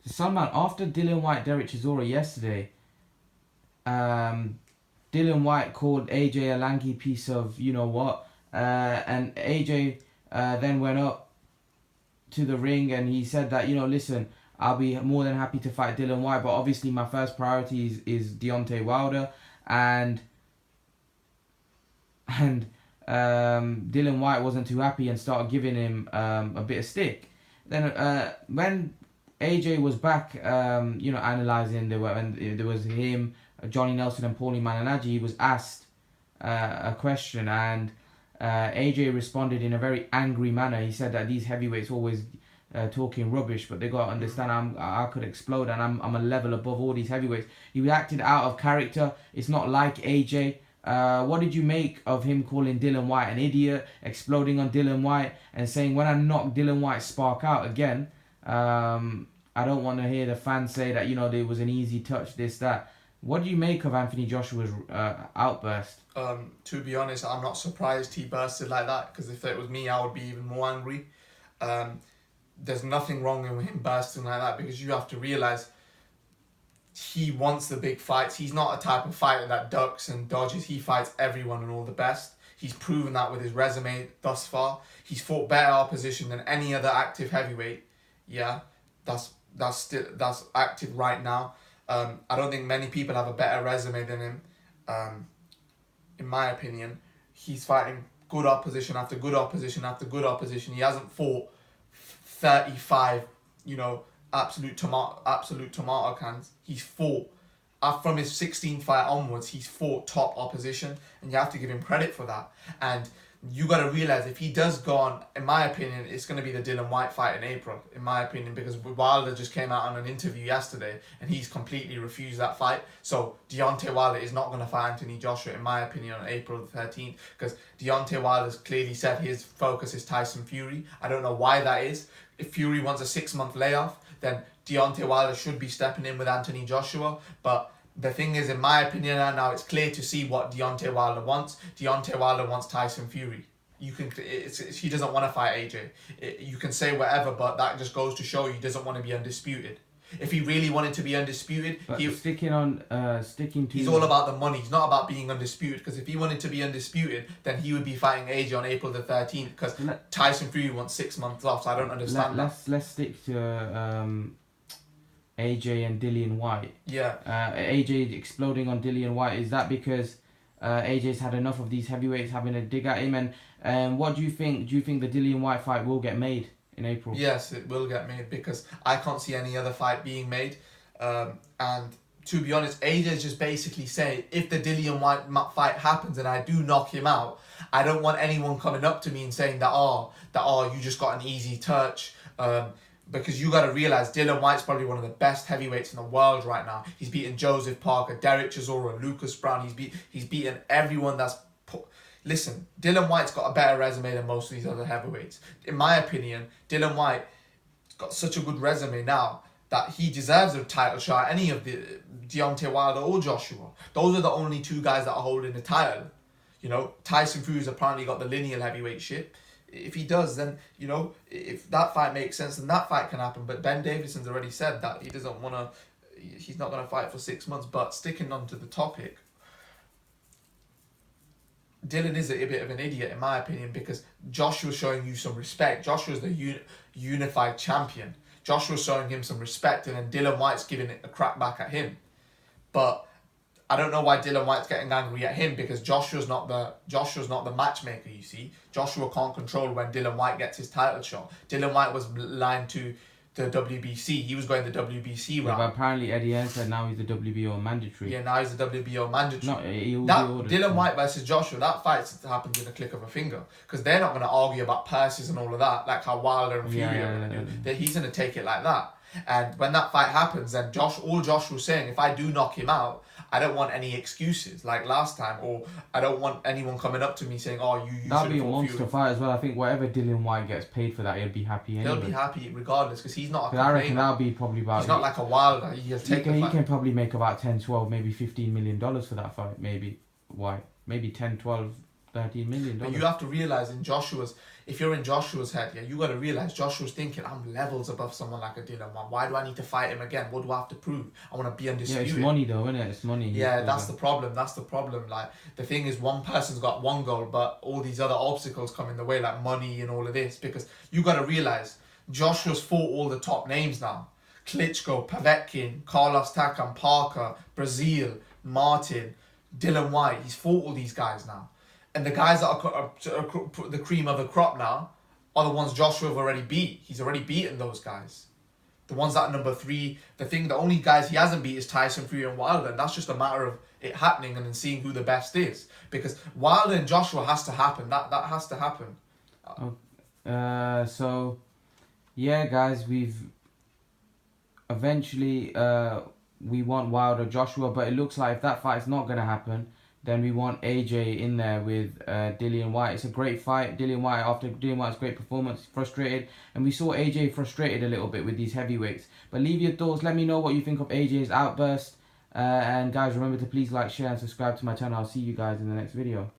Salman, after Dillian Whyte, Derek Chisora yesterday, Dillian Whyte called AJ a lanky piece of you know what, and AJ then went up to the ring and he said that, you know, listen, I'll be more than happy to fight Dillian Whyte, but obviously my first priority is Deontay Wilder, and Dillian Whyte wasn't too happy and started giving him a bit of stick. Then when AJ was back, analysing, there was him, Johnny Nelson and Paulie Malignaggi, he was asked a question, and AJ responded in a very angry manner. He said that these heavyweights always talking rubbish, but they got to understand I could explode and I'm a level above all these heavyweights. He reacted out of character. It's not like AJ. What did you make of him calling Dillian Whyte an idiot, exploding on Dillian Whyte, and saying, when I knock Dillian Whyte's spark out again, I don't want to hear the fans say that, you know, there was an easy touch, this, that. What do you make of Anthony Joshua's outburst? To be honest, I'm not surprised he bursted like that, because if it was me, I would be even more angry. There's nothing wrong with him bursting like that, because you have to realise he wants the big fights. He's not a type of fighter that ducks and dodges. He fights everyone and all the best. He's proven that with his resume thus far. He's fought better opposition than any other active heavyweight. Yeah, that's active right now. I don't think many people have a better resume than him. In my opinion, he's fighting good opposition after good opposition after good opposition. He hasn't fought 35, absolute tomato cans. He's fought, from his 16th fight onwards, he's fought top opposition, and you have to give him credit for that. And you got to realise, if he does go on, in my opinion, it's going to be the Dillian Whyte fight in April, in my opinion, because Wilder just came out on an interview yesterday and he's completely refused that fight. So Deontay Wilder is not going to fight Anthony Joshua, in my opinion, on April the 13th, because Deontay Wilder's clearly said his focus is Tyson Fury. I don't know why that is. If Fury wants a 6-month layoff, then Deontay Wilder should be stepping in with Anthony Joshua. But the thing is, in my opinion, now it's clear to see what Deontay Wilder wants. Deontay Wilder wants Tyson Fury. He doesn't want to fight AJ. You can say whatever, but that just goes to show he doesn't want to be undisputed. If he really wanted to be undisputed, he's all about the money. He's not about being undisputed, because if he wanted to be undisputed, then he would be fighting AJ on April the 13th, because Tyson Fury wants 6 months off, so I don't understand that. Let's stick to AJ and Dillian Whyte. Yeah. AJ exploding on Dillian Whyte, is that because AJ's had enough of these heavyweights having a dig at him? And what do you think? Do you think the Dillian Whyte fight will get made in April? Yes, it will get made, because I can't see any other fight being made. And to be honest, AJ's just basically saying, if the Dillian Whyte fight happens and I do knock him out, I don't want anyone coming up to me and saying that you just got an easy touch. Because you got to realise, Dillian Whyte's probably one of the best heavyweights in the world right now. He's beaten Joseph Parker, Derek Chisora, Lucas Brown. He's beaten everyone that's... Listen, Dillian Whyte's got a better resume than most of these other heavyweights. In my opinion, Dillian Whyte's got such a good resume now that he deserves a title shot, any of the Deontay Wilder or Joshua. Those are the only two guys that are holding the title. Tyson Fury's apparently got the lineal heavyweight shit. If he does, then, if that fight makes sense, then that fight can happen. But Ben Davidson's already said that he's not going to fight for 6 months. But sticking on to the topic, Dillian is a bit of an idiot, in my opinion, because Joshua's showing you some respect. Joshua's the unified champion. Joshua's showing him some respect, and then Dillian Whyte's giving it a crack back at him. But I don't know why Dillian Whyte's getting angry at him, because Joshua's not the matchmaker, you see. Joshua can't control when Dillian Whyte gets his title shot. Dillian Whyte was lying to the WBC. He was going the WBC route. But apparently Eddie Hearn said now he's the WBO mandatory. Yeah, now he's the WBO mandatory. No, Dillian Whyte versus Joshua, that fight happens in a click of a finger, because they're not going to argue about purses and all of that, like how Wilder and Fury are going to do. He's going to take it like that. And when that fight happens, then all Josh was saying, if I do knock him out, I don't want any excuses like last time, or I don't want anyone coming up to me saying, "Oh, you." That'll be a monster fight as well. I think whatever Dillian Whyte gets paid for that, he'll be happy anyway. He'll be happy regardless, because he's not. I reckon that'll be probably about. He's not like a Wilder. He can probably make about 10, 12, maybe $15 million for that fight. Maybe Whyte, maybe 10, 12, $13 million. But you have to realize if you're in Joshua's head, yeah, you got to realize Joshua's thinking, I'm levels above someone like a Dillian Whyte. Why do I need to fight him again? What do I have to prove? I want to be Yeah, undisputed. it's money though, isn't it? It's money. Yeah, that's the problem. That's the problem. Like, the thing is, one person's got one goal, but all these other obstacles come in the way, like money and all of this. Because you got to realize Joshua's fought all the top names now. Klitschko, Povetkin, Carlos Takam, Parker, Brazil, Martin, Dillian Whyte. He's fought all these guys now. And the guys that are the cream of the crop now are the ones Joshua have already beat. He's already beaten those guys. The ones that are number 3, the only guys he hasn't beat is Tyson Fury and Wilder. And that's just a matter of it happening and then seeing who the best is. Because Wilder and Joshua has to happen. That has to happen. So, yeah, guys, we've eventually we want Wilder Joshua, but it looks like if that fight's not going to happen, then we want AJ in there with Dillian Whyte. It's a great fight. After Dillian Whyte's great performance, frustrated. And we saw AJ frustrated a little bit with these heavyweights. But leave your thoughts. Let me know what you think of AJ's outburst. And guys, remember to please like, share and subscribe to my channel. I'll see you guys in the next video.